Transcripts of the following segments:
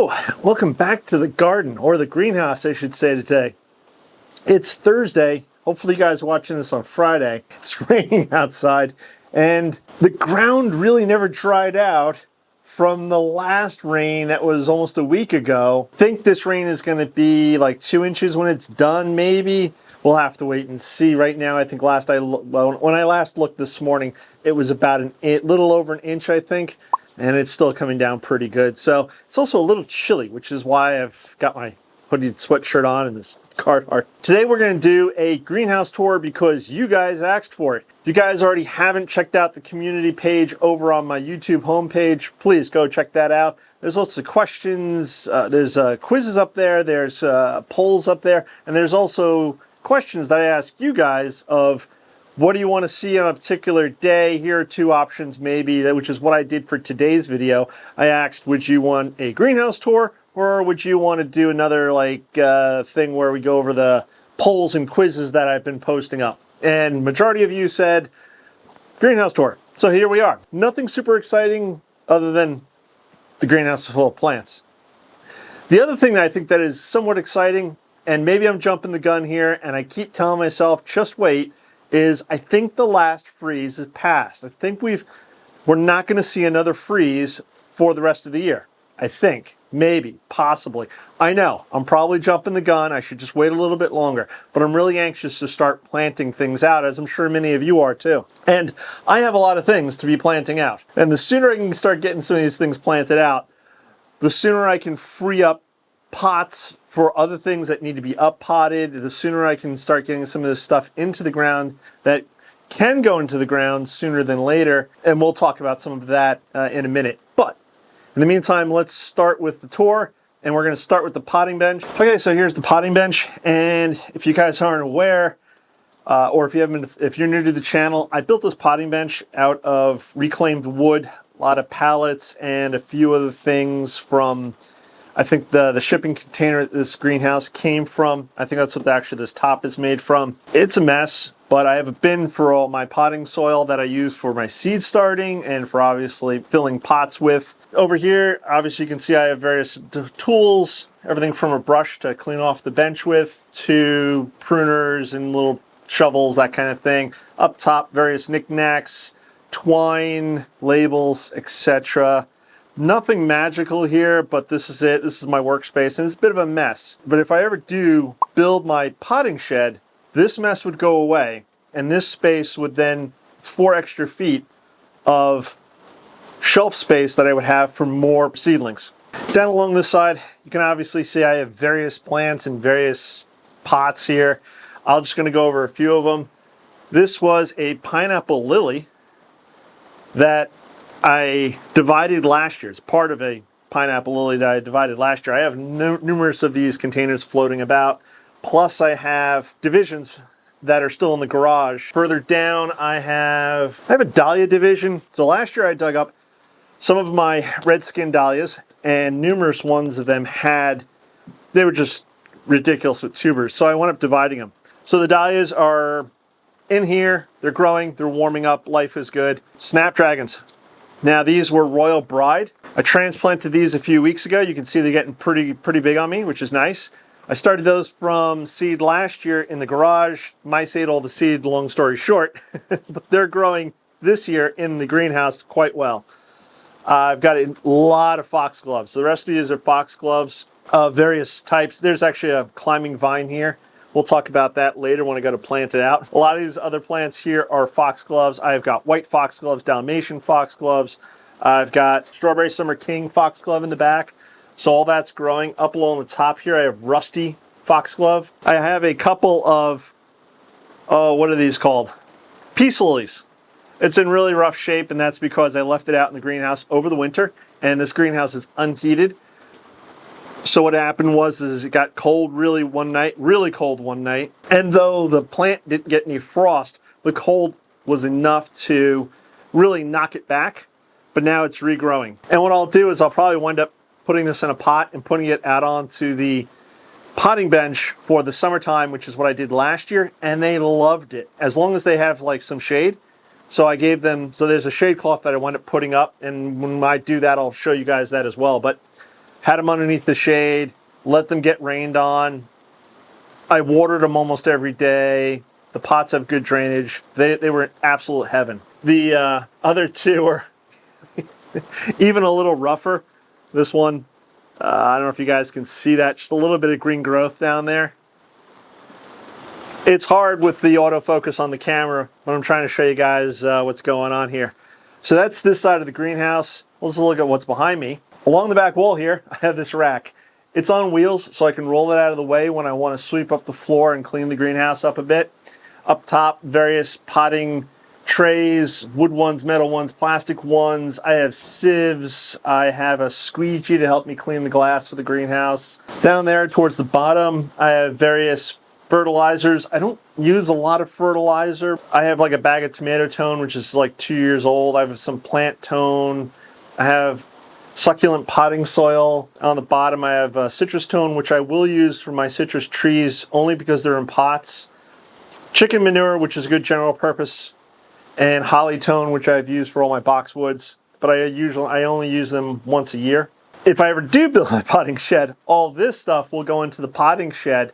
So, welcome back to the garden, or the greenhouse, I should say today. It's Thursday. Hopefully you guys are watching this on Friday. It's raining outside, and the ground really never dried out from the last rain that was almost a week ago. I think this rain is going to be like 2 inches when it's done, maybe. We'll have to wait and see. Right now, I think when I last looked this morning, it was about a little over an inch, I think. And it's still coming down pretty good. So it's also a little chilly, which is why I've got my hooded sweatshirt on and this Carhartt. Today we're going to do a greenhouse tour because you guys asked for it. If you guys already haven't checked out the community page over on my YouTube homepage, please go check that out. There's lots of questions, there's quizzes up there, there's polls up there, and there's also questions that I ask you guys of what do you want to see on a particular day? Here are 2 options maybe, which is what I did for today's video. I asked, would you want a greenhouse tour, or would you want to do another thing where we go over the polls and quizzes that I've been posting up? And majority of you said greenhouse tour. So here we are. Nothing super exciting other than the greenhouse is full of plants. The other thing that I think that is somewhat exciting, and maybe I'm jumping the gun here, and I keep telling myself, just wait, is I think the last freeze is past. I think we're not going to see another freeze for the rest of the year. I think, maybe, possibly. I know, I'm probably jumping the gun. I should just wait a little bit longer. But I'm really anxious to start planting things out, as I'm sure many of you are too. And I have a lot of things to be planting out. And the sooner I can start getting some of these things planted out, the sooner I can free up pots for other things that need to be up potted, the sooner I can start getting some of this stuff into the ground that can go into the ground sooner than later. And we'll talk about some of that in a minute. But in the meantime, let's start with the tour, and we're going to start with the potting bench. Okay, so here's the potting bench, and if you guys aren't aware, or if you're new to the channel, I built this potting bench out of reclaimed wood, a lot of pallets, and a few other things from, I think the shipping container this greenhouse came from. I think that's what actually this top is made from. It's a mess, but I have a bin for all my potting soil that I use for my seed starting and for obviously filling pots with. Over here, obviously you can see I have various tools, everything from a brush to clean off the bench with, to pruners and little shovels, that kind of thing. Up top, various knickknacks, twine, labels, etc. Nothing magical here, but this is it. This is my workspace, and it's a bit of a mess. But if I ever do build my potting shed, this mess would go away, and this space would then, it's 4 extra feet of shelf space that I would have for more seedlings. Down along this side, you can obviously see I have various plants and various pots here. I'm just going to go over a few of them. This was a pineapple lily that I divided last year. It's part of a pineapple lily that I divided last year. I have numerous of these containers floating about. Plus I have divisions that are still in the garage. Further down I have a dahlia division. So last year I dug up some of my red skin dahlias, and numerous ones of them they were just ridiculous with tubers. So I wound up dividing them. So the dahlias are in here, they're growing, they're warming up, life is good. Snapdragons. Now these were Royal Bride. I transplanted these a few weeks ago. You can see they're getting pretty big on me, which is nice. I started those from seed last year in the garage. Mice ate all the seed, long story short, but they're growing this year in the greenhouse quite well. I've got a lot of foxgloves. So the rest of these are foxgloves of various types. There's actually a climbing vine here. We'll talk about that later when I go to plant it out. A lot of these other plants here are foxgloves. I've got white foxgloves, Dalmatian foxgloves. I've got strawberry summer king foxglove in the back. So all that's growing. Up along the top here, I have rusty foxglove. I have a couple of, what are these called? Peace lilies. It's in really rough shape, and that's because I left it out in the greenhouse over the winter, and this greenhouse is unheated. So what happened was it got cold really cold one night, and though the plant didn't get any frost, the cold was enough to really knock it back, but now it's regrowing. And what I'll do is I'll probably wind up putting this in a pot and putting it out onto the potting bench for the summertime, which is what I did last year, and they loved it, as long as they have like some shade. So I gave them, so there's a shade cloth that I wound up putting up, and when I do that, I'll show you guys that as well. But had them underneath the shade, let them get rained on. I watered them almost every day. The pots have good drainage. They were absolute heaven. The other two are even a little rougher. This one, I don't know if you guys can see that, just a little bit of green growth down there. It's hard with the autofocus on the camera when I'm trying to show you guys what's going on here. So that's this side of the greenhouse. Let's look at what's behind me. Along the back wall here, I have this rack. It's on wheels, so I can roll it out of the way when I want to sweep up the floor and clean the greenhouse up a bit. Up top, various potting trays, wood ones, metal ones, plastic ones. I have sieves. I have a squeegee to help me clean the glass for the greenhouse. Down there towards the bottom, I have various fertilizers. I don't use a lot of fertilizer. I have like a bag of tomato tone, which is like 2 years old. I have some plant tone. I have succulent potting soil. On the bottom, I have citrus tone, which I will use for my citrus trees only because they're in pots. Chicken manure, which is a good general purpose, and holly tone, which I've used for all my boxwoods, but I only use them once a year. If I ever do build a potting shed, all this stuff will go into the potting shed,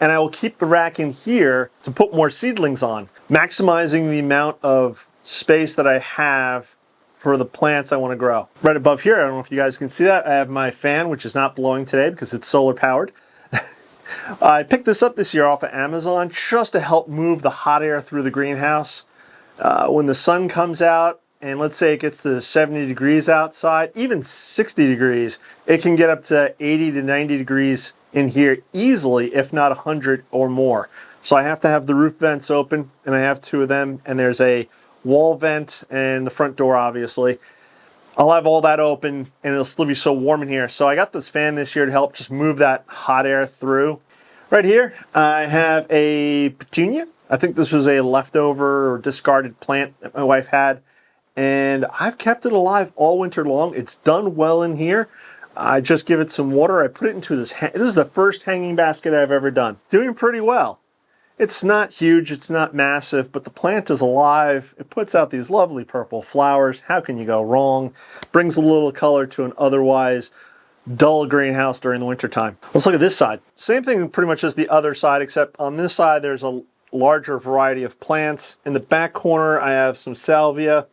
and I will keep the rack in here to put more seedlings on, maximizing the amount of space that I have for the plants I want to grow. Right above here, I don't know if you guys can see that, I have my fan, which is not blowing today because it's solar powered. I picked this up this year off of Amazon just to help move the hot air through the greenhouse. When the sun comes out, and let's say it gets to 70 degrees outside, even 60 degrees, it can get up to 80 to 90 degrees in here easily, if not 100 or more. So I have to have the roof vents open, and I have 2 of them, and there's a wall vent and the front door, obviously. I'll have all that open, and it'll still be so warm in here. So I got this fan this year to help just move that hot air through. Right here, I have a petunia. I think this was a leftover or discarded plant that my wife had, and I've kept it alive all winter long. It's done well in here. I just give it some water. I put it into this. This is the first hanging basket I've ever done. Doing pretty well. It's not huge, it's not massive, but the plant is alive. It puts out these lovely purple flowers. How can you go wrong? Brings a little color to an otherwise dull greenhouse during the winter time. Let's look at this side. Same thing pretty much as the other side, except on this side there's a larger variety of plants. In the back corner I have some salvia.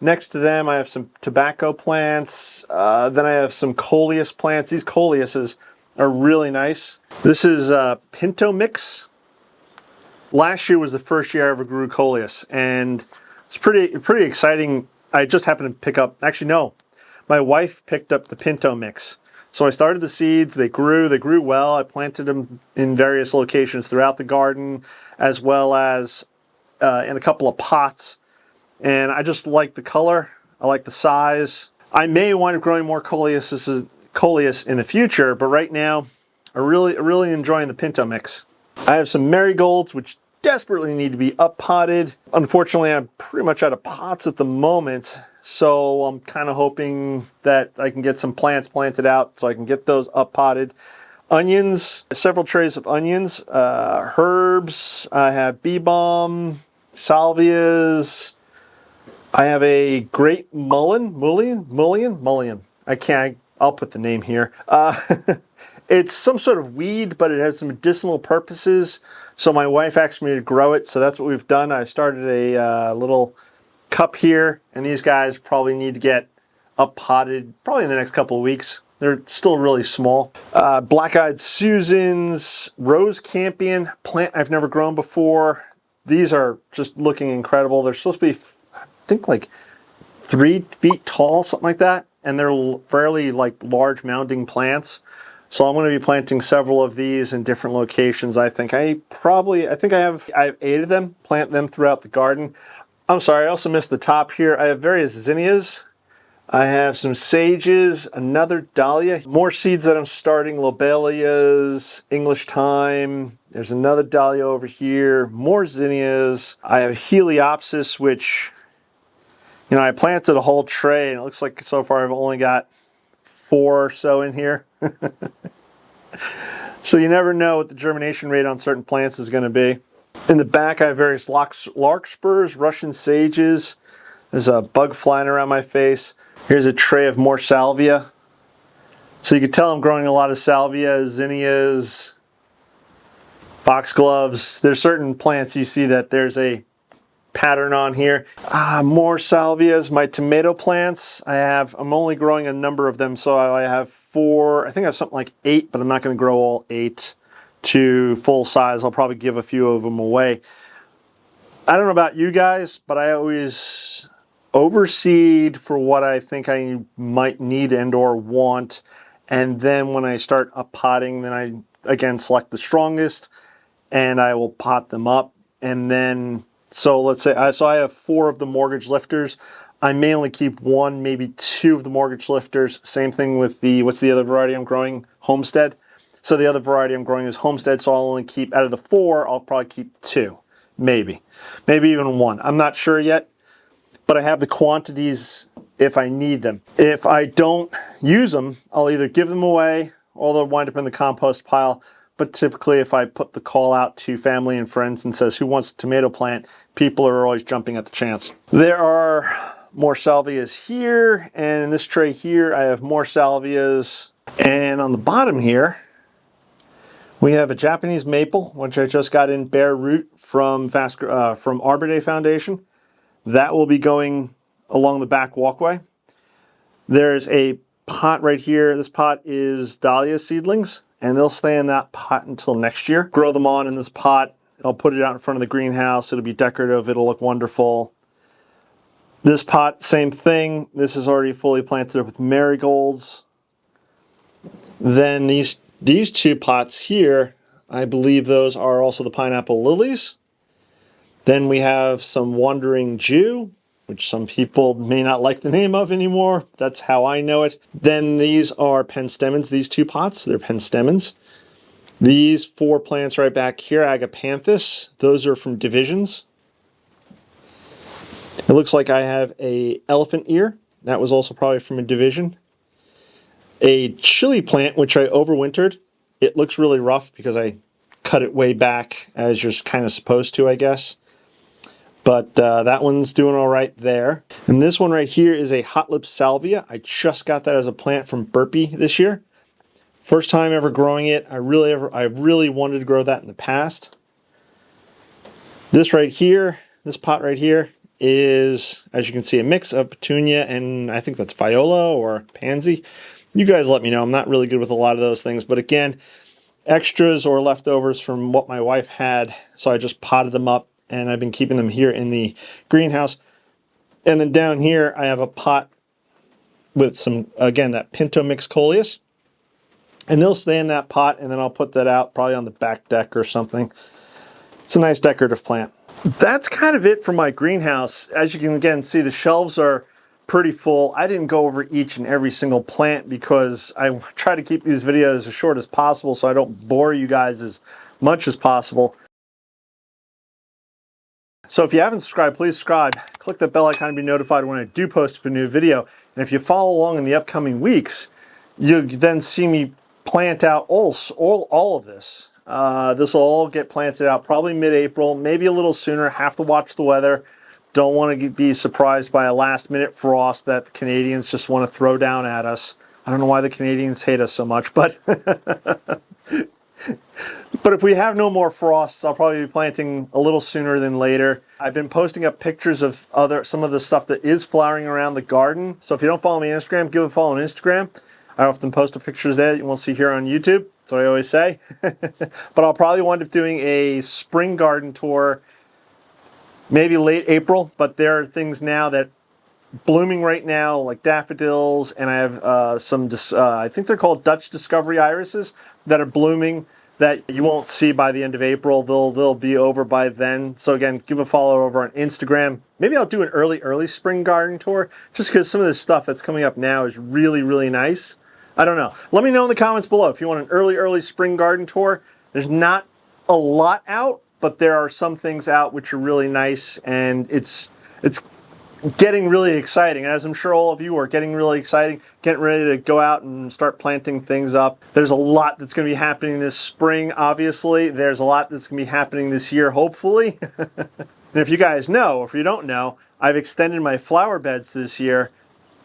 Next to them I have some tobacco plants. Then I have some coleus plants. These coleuses are really nice. This is pinto mix. Last year was the first year I ever grew coleus, and it's pretty exciting. I just happened to pick up, actually no, my wife picked up the pinto mix. So I started the seeds, they grew well. I planted them in various locations throughout the garden, as well as in a couple of pots. And I just like the color, I like the size. I may wind up growing more coleus in the future, but right now, I'm really enjoying the pinto mix. I have some marigolds, which desperately need to be up potted. Unfortunately, I'm pretty much out of pots at the moment, so I'm kind of hoping that I can get some plants planted out so I can get those up potted. Onions, several trays of onions, herbs. I have bee balm, salvias. I have a great mullein. I'll put the name here. It's some sort of weed, but it has some medicinal purposes. So my wife asked me to grow it, so that's what we've done. I started a little cup here, and these guys probably need to get up potted probably in the next couple of weeks. They're still really small. Black-eyed Susans, rose campion, plant I've never grown before. These are just looking incredible. They're supposed to be, I think, like 3 feet tall, something like that, and they're fairly like large mounding plants. So I'm going to be planting several of these in different locations. I think I have 8 of them. Plant them throughout the garden. I'm sorry, I also missed the top here. I have various zinnias. I have some sages, another dahlia, more seeds that I'm starting, lobelias, English thyme. There's another dahlia over here, more zinnias. I have heliopsis, which, you know, I planted a whole tray, and it looks like so far I've only got 4 or so in here. So you never know what the germination rate on certain plants is going to be. In the back I have various larkspurs, Russian sages. There's a bug flying around my face. Here's a tray of more salvia. So you can tell I'm growing a lot of salvia, zinnias, foxgloves. There's certain plants you see that there's a pattern on here. More salvias. My tomato plants, I'm only growing a number of them, so I have 4, I think I have something like 8, but I'm not going to grow all 8 to full size. I'll probably give a few of them away. I don't know about you guys, but I always overseed for what I think I might need and or want. And then when I start up potting, then I again select the strongest and I will pot them up. And then, so let's say, I have 4 of the mortgage lifters. I may only keep 1, maybe 2 of the mortgage lifters. Same thing with what's the other variety I'm growing? Homestead. So the other variety I'm growing is Homestead, so I'll only keep, out of the 4, I'll probably keep 2. Maybe even 1. I'm not sure yet, but I have the quantities if I need them. If I don't use them, I'll either give them away or they'll wind up in the compost pile. But typically if I put the call out to family and friends and says, who wants a tomato plant, people are always jumping at the chance. There are more salvias here, and in this tray here I have more salvias. And on the bottom here, we have a Japanese maple, which I just got in bare root from Arbor Day Foundation. That will be going along the back walkway. There's a pot right here. This pot is dahlia seedlings, and they'll stay in that pot until next year. Grow them on in this pot. I'll put it out in front of the greenhouse. It'll be decorative. It'll look wonderful. This pot, same thing. This is already fully planted up with marigolds. Then these 2 pots here, I believe those are also the pineapple lilies. Then we have some Wandering Jew, which some people may not like the name of anymore. That's how I know it. Then these are penstemons, these 2 pots, they're penstemons. These 4 plants right back here, agapanthus, those are from divisions. It looks like I have a elephant ear. That was also probably from a division. A chili plant, which I overwintered. It looks really rough because I cut it way back, as you're kind of supposed to, I guess. But that one's doing all right there. And this one right here is a hot lip salvia. I just got that as a plant from Burpee this year. First time ever growing it. I really wanted to grow that in the past. This right here, this pot right here is, as you can see, a mix of petunia and I think that's viola or pansy. You guys let me know. I'm not really good with a lot of those things, but again, extras or leftovers from what my wife had, so I just potted them up and I've been keeping them here in the greenhouse. And then down here I have a pot with some, again, that Pinto mix coleus, and they'll stay in that pot, and then I'll put that out probably on the back deck or something. It's a nice decorative plant. That's kind of it for my greenhouse. As you can again see, the shelves are pretty full. I didn't go over each and every single plant because I try to keep these videos as short as possible so I don't bore you guys as much as possible. So if you haven't subscribed, please subscribe. Click that bell icon to be notified when I do post a new video. And if you follow along in the upcoming weeks, you'll then see me plant out all of this. This will all get planted out probably mid-April, maybe a little sooner. Have to watch the weather. Don't want to be surprised by a last-minute frost that the Canadians just want to throw down at us. I don't know why the Canadians hate us so much, but but if we have no more frosts, I'll probably be planting a little sooner than later. I've been posting up pictures of some of the stuff that is flowering around the garden. So if you don't follow me on Instagram, give a follow on Instagram. I often post pictures there that you won't see here on YouTube. That's what I always say. But I'll probably wind up doing a spring garden tour, maybe late April. But there are things now that blooming right now, like daffodils, and I have some, I think they're called Dutch Discovery irises that are blooming that you won't see by the end of April. They'll be over by then. So again, give a follow over on Instagram. Maybe I'll do an early spring garden tour, just because some of this stuff that's coming up now is really, really nice. I don't know. Let me know in the comments below if you want an early spring garden tour. There's not a lot out, but there are some things out which are really nice, and it's getting really exciting. As I'm sure all of you are getting really exciting, getting ready to go out and start planting things up. There's a lot that's going to be happening this spring, obviously. There's a lot that's going to be happening this year, hopefully. And if you guys know, or if you don't know, I've extended my flower beds this year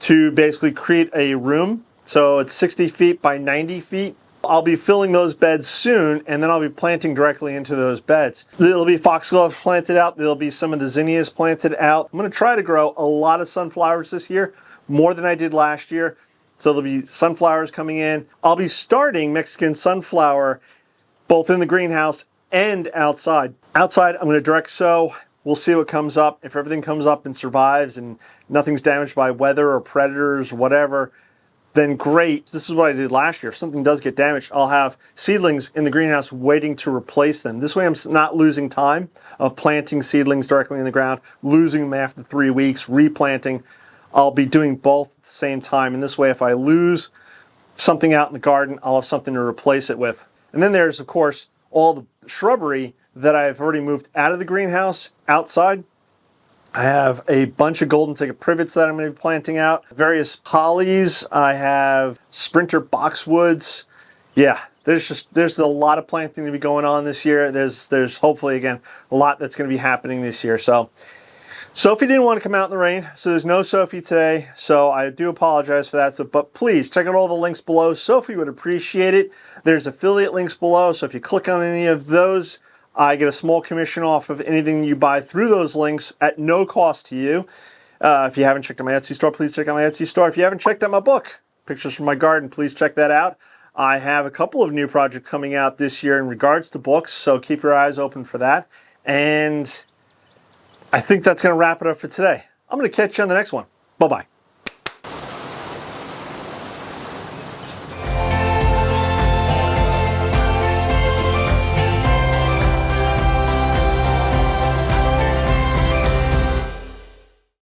to basically create a room So it's 60 feet by 90 feet. I'll be filling those beds soon, and then I'll be planting directly into those beds. There'll be foxgloves planted out. There'll be some of the zinnias planted out. I'm going to try to grow a lot of sunflowers this year, more than I did last year. So there'll be sunflowers coming in. I'll be starting Mexican sunflower both in the greenhouse and outside. Outside, I'm going to direct sow. We'll see what comes up. If everything comes up and survives and nothing's damaged by weather or predators or whatever, then great. This is what I did last year. If something does get damaged, I'll have seedlings in the greenhouse waiting to replace them. This way I'm not losing time of planting seedlings directly in the ground, losing them after 3 weeks, replanting. I'll be doing both at the same time. And this way, if I lose something out in the garden, I'll have something to replace it with. And then there's, of course, all the shrubbery that I've already moved out of the greenhouse outside. I have a bunch of golden ticket privets that I'm going to be planting out, various hollies. I have sprinter boxwoods. Yeah, there's a lot of planting to be going on this year. There's hopefully, again, a lot that's going to be happening this year. So Sophie didn't want to come out in the rain, so there's no Sophie today. So I do apologize for that. But please check out all the links below. Sophie would appreciate it. There's affiliate links below. So if you click on any of those, I get a small commission off of anything you buy through those links at no cost to you. If you haven't checked out my Etsy store, please check out my Etsy store. If you haven't checked out my book, Pictures from My Garden, please check that out. I have a couple of new projects coming out this year in regards to books, so keep your eyes open for that. And I think that's going to wrap it up for today. I'm going to catch you on the next one. Bye-bye.